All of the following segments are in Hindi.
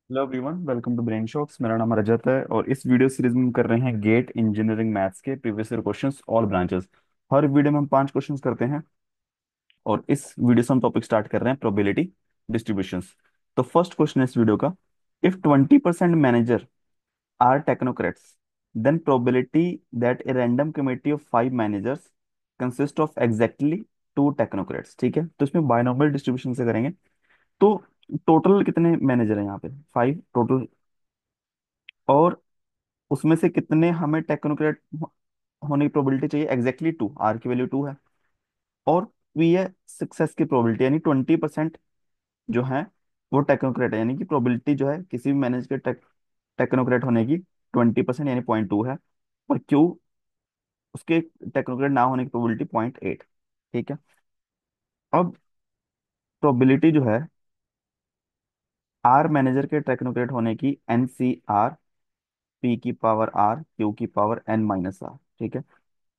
Hello everyone, welcome to brain shocks. मेरा नाम रजत है और इस वीडियो सीरीज में हम कर रहे हैं गेट इंजीनियरिंग मैथ्स के previous year questions all branches. हर वीडियो में हम 5 क्वेश्चंस करते हैं और इस वीडियो से हम टॉपिक स्टार्ट कर रहे हैं प्रोबेबिलिटी डिस्ट्रीब्यूशंस। तो फर्स्ट क्वेश्चन है इस वीडियो का, if 20% manager are technocrats then probability that a random committee of 5 managers consist of exactly 2 technocrats. ठीक है, तो इसमें बायनॉमियल डिस्ट्रीब्यूशन से करेंगे। तो टोटल कितने मैनेजर हैं यहाँ पे? 5 टोटल। और उसमें से कितने हमें टेक्नोक्रेट होने की प्रोबेबिलिटी चाहिए? एग्जैक्टली 2, आर की वैल्यू 2 है। और पी है सक्सेस की प्रोबेबिलिटी, यानी 20% जो है वो टेक्नोक्रेट है, यानी कि प्रोबेबिलिटी जो है किसी भी मैनेज के टेक्नोक्रेट होने की 20% यानी 0.2 है। और क्यू उसके टेक्नोक्रेट ना होने की प्रोबेबिलिटी 0.8। ठीक है, अब प्रोबेबिलिटी जो है आर मैनेजर के टेक्नोक्रेट होने की एन सी आर, पी की पावर आर, क्यू की पावर एन माइनस आर। ठीक है,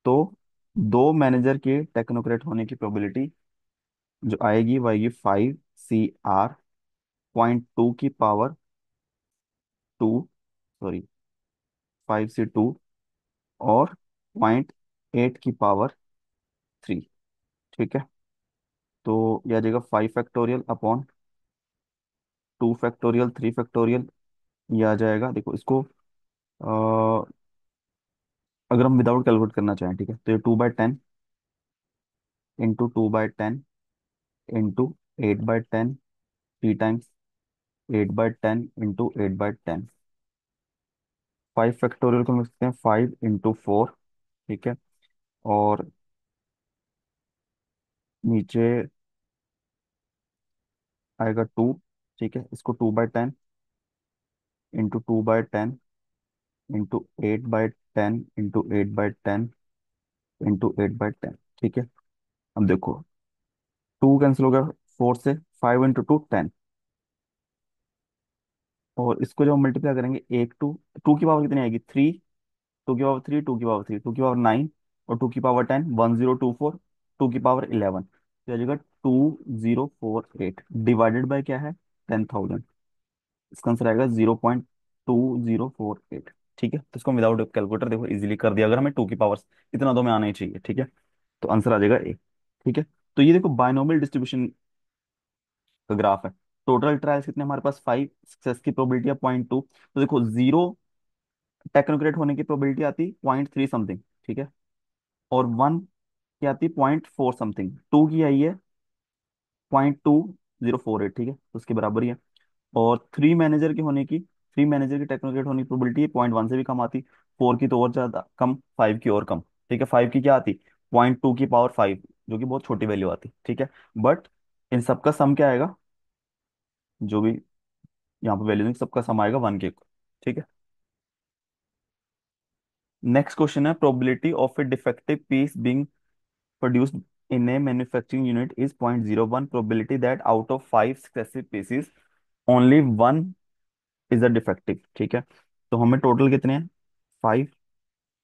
तो 2 मैनेजर के टेक्नोक्रेट होने की प्रोबेबिलिटी जो आएगी वो आएगी 5 CR, 0.2 की पावर 2, सॉरी 5 से 2, और 0.8 की पावर 3। ठीक है, तो यह आ जाएगा 5 फैक्टोरियल अपॉन 2 फैक्टोरियल, 3 फैक्टोरियल। ये आ जाएगा, देखो इसको अगर हम विदाउट कैलकुलेट करना चाहें, ठीक है, तो ये 2/10 into 2/10 into 8/10, 3 times 8/10 into 8/10। 5 factorial को हम लिख सकते हैं 5 इंटू 4। ठीक है, और नीचे आएगा 2। ठीक है, इसको 2/10 इंटू 2/10 इंटू 8/10 इंटू 8/10 इंटू 8/10। ठीक है, अब देखो 2 कैंसिल हो गया 4 से, 5 इंटू 2 10। और इसको जब हम मल्टीप्लाई करेंगे, एक टू, टू की पावर कितनी आएगी? 3, 2 की पावर 3, 2 की पावर 3, 2 की पावर 9, और 2 की पावर 10, 1024, 2 की पावर 11। तो आ जाएगा 2048 डिवाइडेड बाय क्या है? 10,000। इसका आंसर आएगा 0.2048। ठीक है, तो इसको विदाउट कैलकुलेटर देखो इजीली कर दिया, अगर हमें 2 की पावर्स इतना दो में आना ही चाहिए। ठीक है, तो आंसर आ जाएगा ए। ठीक है, तो ये देखो बायनोमियल डिस्ट्रीब्यूशन का ग्राफ है। टोटल ट्रायल्स कितने हमारे पास? 5, सक्सेस की प्रोबेबिलिटी है 0.2। तो देखो जीरो टेक्नोक्रेट होने की प्रोबेबिलिटी आती 0.3 समथिंग। ठीक है, और 1 की आती 0.4 समथिंग, 2 की आई है 0.2048। ठीक है, तो उसके बराबर ही है। और 3 मैनेजर के होने की, 3 मैनेजर की टेक्नोक्रेट होने की प्रोबेबिलिटी है 0.1 से भी कम आती, 4 की तो और ज्यादा कम, 5 की और कम। ठीक है, 5 की क्या आती? 0.2 की पावर 5, जो कि बहुत छोटी वैल्यू आती। ठीक है, बट इन सबका सम क्या आएगा? जो भी यहाँ पे वैल्यू सबका सम आएगा 1 के। ठीक है, नेक्स्ट क्वेश्चन है, probability of a defective piece being produced in a manufacturing unit is 0.01, probability that out of 5 successive pieces only one is a defective। ठीक है, तो हमें टोटल कितने हैं? 5,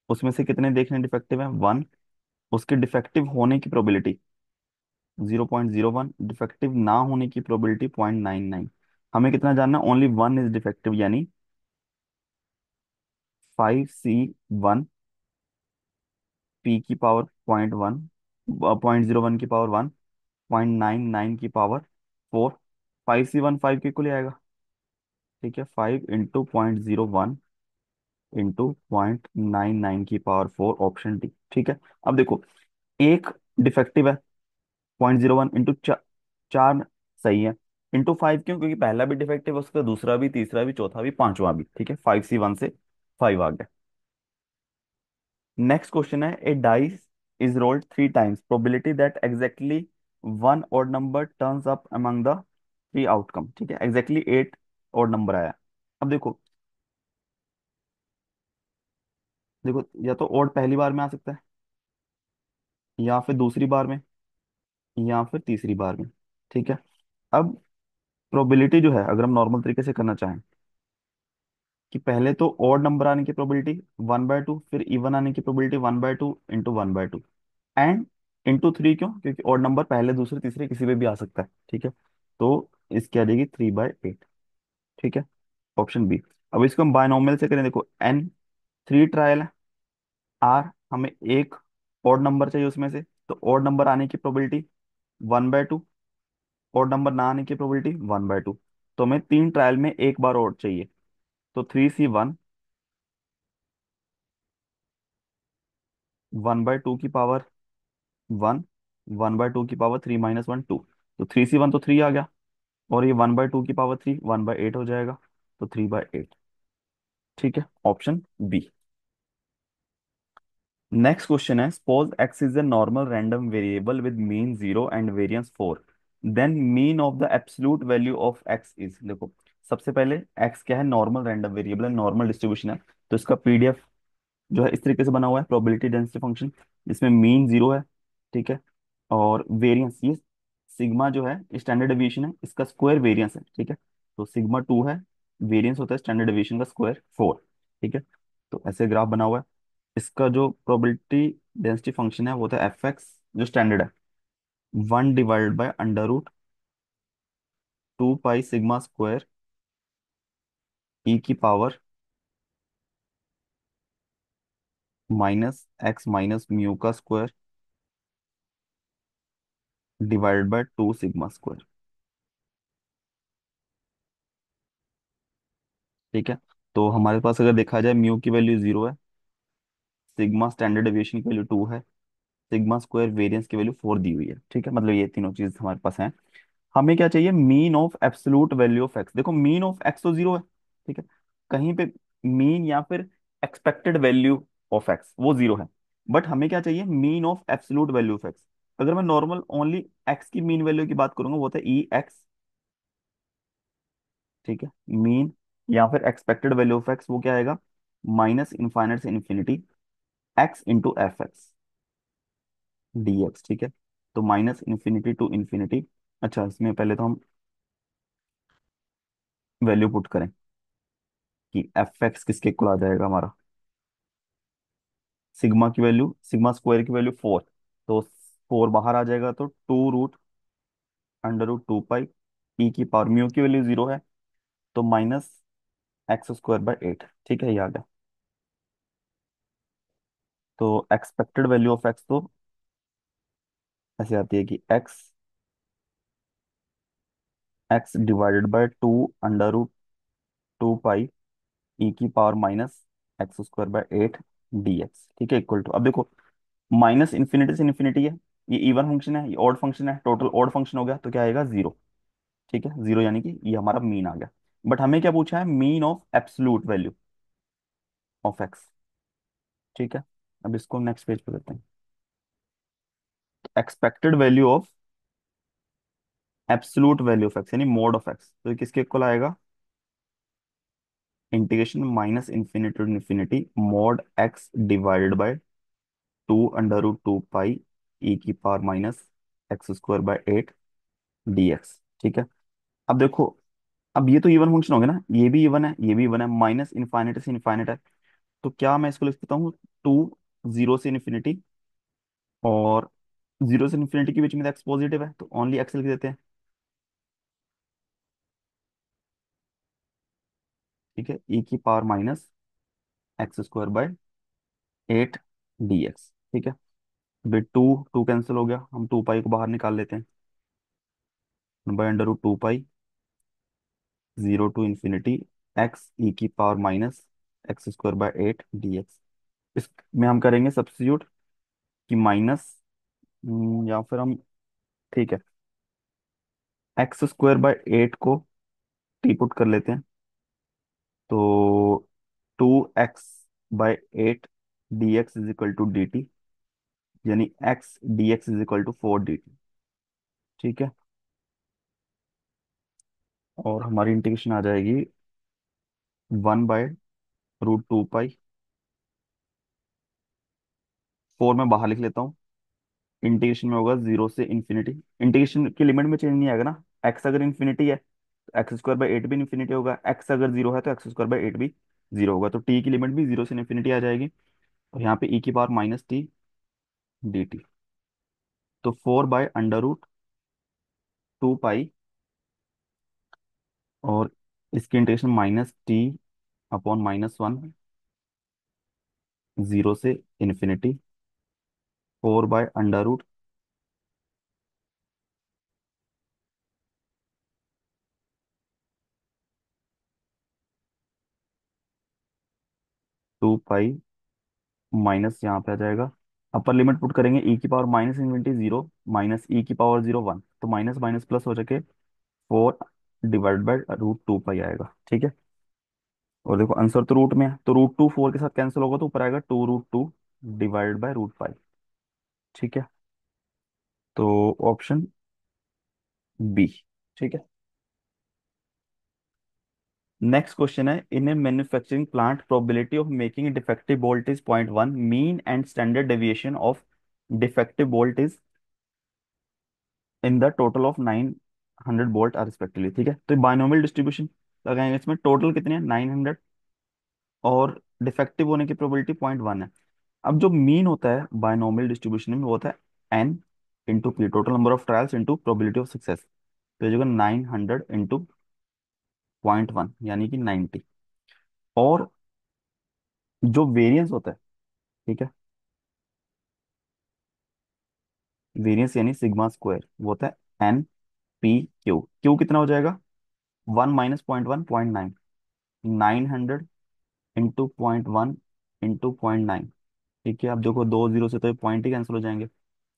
उसमें से कितने देखने डिफेक्टिव है? 1। उसके डिफेक्टिव होने की प्रोबेबिलिटी 0.01, डिफेक्टिव ना होने की प्रोबेबिलिटी 0.99। हमें कितना जानना? ओनली वन इज डिफेक्टिव, यानी 5C1, पी की पावर 0.1, 0.01 की पावर 1, 0.99 की पावर 4। 5C1 5 के को ले आएगा। ठीक है, 5 इंटू 0.01 इंटू 0.99 की पावर 4, ऑप्शन डी। ठीक है, अब देखो एक डिफेक्टिव है 0.01 इंटू 4 सही है, इंटू 5 क्यों? क्योंकि पहला भी डिफेक्टिव है उसका, दूसरा भी, तीसरा भी, चौथा भी, पांचवा भी। ठीक है, 5C1 से 5 आ गया। नेक्स्ट क्वेश्चन है, a dice is rolled 3 times, probability that exactly one odd number turns up among the 3 outcome. ठीक है, एग्जैक्टली 8 ऑड नंबर आया। अब देखो, देखो या तो ऑड पहली बार में आ सकता है, या फिर दूसरी बार में, या फिर तीसरी बार में। ठीक है, अब प्रोबेबिलिटी जो है अगर हम नॉर्मल तरीके से करना चाहें, कि पहले तो ऑड नंबर आने की प्रोबेबिलिटी 1/2, फिर इवन आने की प्रोबेबिलिटी 1/2 इंटू 1/2, एंड इंटू 3। क्यों? क्योंकि ऑड नंबर पहले, दूसरे, तीसरे किसी पे भी आ सकता है। ठीक है, तो इसकी आ जाएगी 3/8। ठीक है, ऑप्शन बी। अब इसको हम बायनॉमियल से करें, देखो एन 3 ट्रायल है, आर हमें एक ओड नंबर चाहिए उसमें से, तो ओड नंबर आने की प्रोबेबिलिटी 1/2, ओड नंबर ना आने की प्रोबेबिलिटी 1/2। तो हमें 3 ट्रायल में एक बार ओड चाहिए, तो 3C1 1/2 की पावर 1, 1/2 की पावर 3 - 1 2, तो 3C1 तो 3 आ गया, और ये 1/2 की पावर 3 1/8 हो जाएगा, तो 3/8। ठीक है, ऑप्शन बी। नेक्स्ट क्वेश्चन है, suppose X is a normal random variable with mean 0 and variance 4, then mean of the absolute value of X is. देखो, सबसे पहले एक्स क्या है, नॉर्मल रैंडम वेरिएबल है, नॉर्मल डिस्ट्रीब्यूशन है, तो इसका पीडीएफ जो है इस तरीके से बना हुआ है, प्रोबेबिलिटी डेंसिटी फंक्शन, जिसमें मीन 0 है, ठीक है, और वेरिएंस ये सिग्मा जो है स्टैंडर्ड डेविएशन है, इसका स्क्वायर वेरिएंस है, ठीक है, तो सिग्मा 2 है, वेरिएंस होता है स्टैंडर्ड डेविएशन का स्क्वायर 4, ठीक है। तो ऐसे ग्राफ बना हुआ है। इसका जो प्रोबेबिलिटी डेंसिटी फंक्शन है वो था एफ एक्स, जो स्टैंडर्ड है 1/√2 पाई सिग्मा स्क्वायर ई की पावर -x - म्यू का स्क्वायर /2 सिग्मा स्क्वायर, ठीक है। तो हमारे पास अगर देखा जाए म्यू की वैल्यू 0 है, सिग्मा स्टैंडर्ड डेविएशन की वैल्यू 2 है, सिग्मा स्क्वायर वेरिएंस की वैल्यू 4 दी हुई है, ठीक है, मतलब ये तीनों चीज हमारे पास हैं। हमें क्या चाहिए, mean of absolute value of x. देखो मीन ऑफ एक्स तो 0 है, ठीक है, कहीं पे मीन या फिर एक्सपेक्टेड वैल्यू ऑफ एक्स वो 0 है, बट हमें क्या चाहिए, mean of absolute value of x. अगर मैं नॉर्मल ओनली एक्स की मीन वैल्यू की बात करूंगा, वो होता है ई एक्स, ठीक है, मीन या फिर एक्सपेक्टेड वैल्यू ऑफ एक्स वो क्या आएगा, माइनस इनफाइनाइट से infinity x into F x D x, ठीक है। तो -इन्फिनिटी टू इन्फिनिटी। अच्छा, इसमें पहले तो हम वैल्यू पुट करें कि एफ एक्स किसके इक्वल आ जाएगा हमारा, सिग्मा की वैल्यू, सिग्मा स्क्वायर की वैल्यू 4, तो 4 बाहर आ जाएगा, तो 2√√2 पाई ई की पावर म्यू की वैल्यू 0 है, तो -x² बाय 8, ठीक है, ये आ गया। तो एक्सपेक्टेड वैल्यू ऑफ एक्स तो ऐसे आती है कि x divided by 2√2 pi e की पावर -x² बाय 8 dx, ठीक है, इक्वल टू, अब देखो माइनस इन्फिनिटी से इन्फिनिटी है, ये इवन फंक्शन है, ये ऑड फंक्शन है, टोटल ऑड फंक्शन हो गया, तो क्या आएगा 0, ठीक है, 0 यानी कि ये हमारा मीन आ गया। बट हमें क्या पूछा है, mean of absolute value of X, ठीक है। अब इसको नेक्स्ट पेज पे करते हैं, expected value of absolute value of X यानी मोड ऑफ एक्स, तो ये किसके इक्वल आएगा, integration -infinity to infinity mod X divided by 2√2 pi e की पावर -x² बाय 8 dx, ठीक है। अब देखो, अब ये तो इवन फंक्शन हो गया ना, ये भी इवन है, ये भी इवन है, माइनस इनफाइनिटी से इनफाइनिट है, तो क्या मैं इसको लिख सकता हूँ 2 0 से इन्फिनिटी, और 0 से इन्फिनिटी के बीच में एक्स पॉजिटिव है, तो ओनली एक्स लिख देते हैं, ठीक है, ई की पावर -x² बाय 8 dx, ठीक है। अभी टू टू कैंसिल हो गया, हम 2 पाई को बाहर निकाल लेते हैं, 1/√2 पाई 0 to ∞ एक्स ई की पावर -x² बाय 8 dx। इसमें हम करेंगे सब्स्टिट्यूट कि माइनस, या फिर हम, ठीक है, x² बाय 8 को टी पुट कर लेते हैं, तो 2x/8 dx is equal to dt, यानी x dx is equal to 4 dt, ठीक है। और हमारी इंटीग्रेशन आ जाएगी 1/√2 पाई, 4 में बाहर लिख लेता हूँ, इंटीग्रेशन में होगा 0 से इन्फिनिटी, इंटीग्रेशन की लिमिट में चेंज नहीं आएगा ना, एक्स अगर इन्फिनिटी है तो x² बाय 8 भी इन्फिनिटी होगा, एक्स अगर 0 है तो x² बाय 8 भी 0 होगा, तो t की लिमिट भी 0 से इन्फिनिटी आ जाएगी, और यहाँ पे ई की पावर -t dt, तो 4/√2 पाई, और इसकी इंटीग्रेशन -t/-1, 0 से ∞, 4/√2 पाई, माइनस यहाँ पे आ जाएगा। अपर लिमिट पुट करेंगे, e⁻∞0 माइनस e⁻0 1, तो माइनस माइनस प्लस हो जाके 4/√2 पाई आएगा। ठीक है। और देखो आंसर तो रूट में है, तो √2 4 के साथ कैंसिल होगा, तो ऊपर आएगा 2√2 / √5। ठीक है। तो ऑप्शन बी। ठीक है। नेक्स्ट क्वेश्चन है, in a manufacturing plant probability of making defective bolt is 0.1, mean and standard deviation of defective bolt is in the total of 900 bolt are respectively. ठीक है, तो बाइनोमियल डिस्ट्रीब्यूशन लगाएंगे, इसमें टोटल कितने हैं 900, और डिफेक्टिव होने की प्रोबेबिलिटी 0.1 है। अब जो मीन होता है बाइनोमियल डिस्ट्रीब्यूशन में वो होता है n × p, total number of trials into probability of success. तो ये जो 900 इंटू 0.1 यानी कि 90। और जो वेरिएंस होता है, ठीक है, वेरिएंस यानी सिग्मा स्क्वायर, वो होता है n p q। क्यू कितना हो जाएगा, 1 - 0.1 0.9, 900 इंटू 0.1 इंटू 0.9। ठीक है, अब देखो दो जीरो से तो पॉइंट ही कैंसिल हो जाएंगे।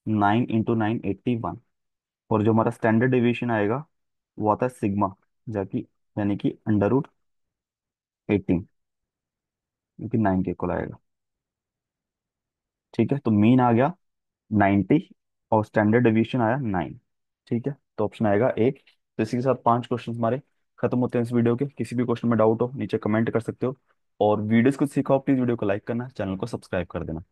9 × 9 81। और जो हमारा स्टैंडर्ड डेविएशन आएगा वो आता है सिग्मा, जाकि यानी कि √18, क्योंकि 9 के इक्वल आएगा। ठीक है, तो मीन आ गया 90 और स्टैंडर्ड डेविएशन आया 9। ठीक है, तो ऑप्शन आएगा एक। तो इसी के साथ 5 क्वेश्चन हमारे खत्म होते हैं इस वीडियो के। किसी भी क्वेश्चन में डाउट हो नीचे कमेंट कर सकते हो, और वीडियोस कुछ सीखा हो प्लीज वीडियो को लाइक करना, चैनल को सब्सक्राइब कर देना।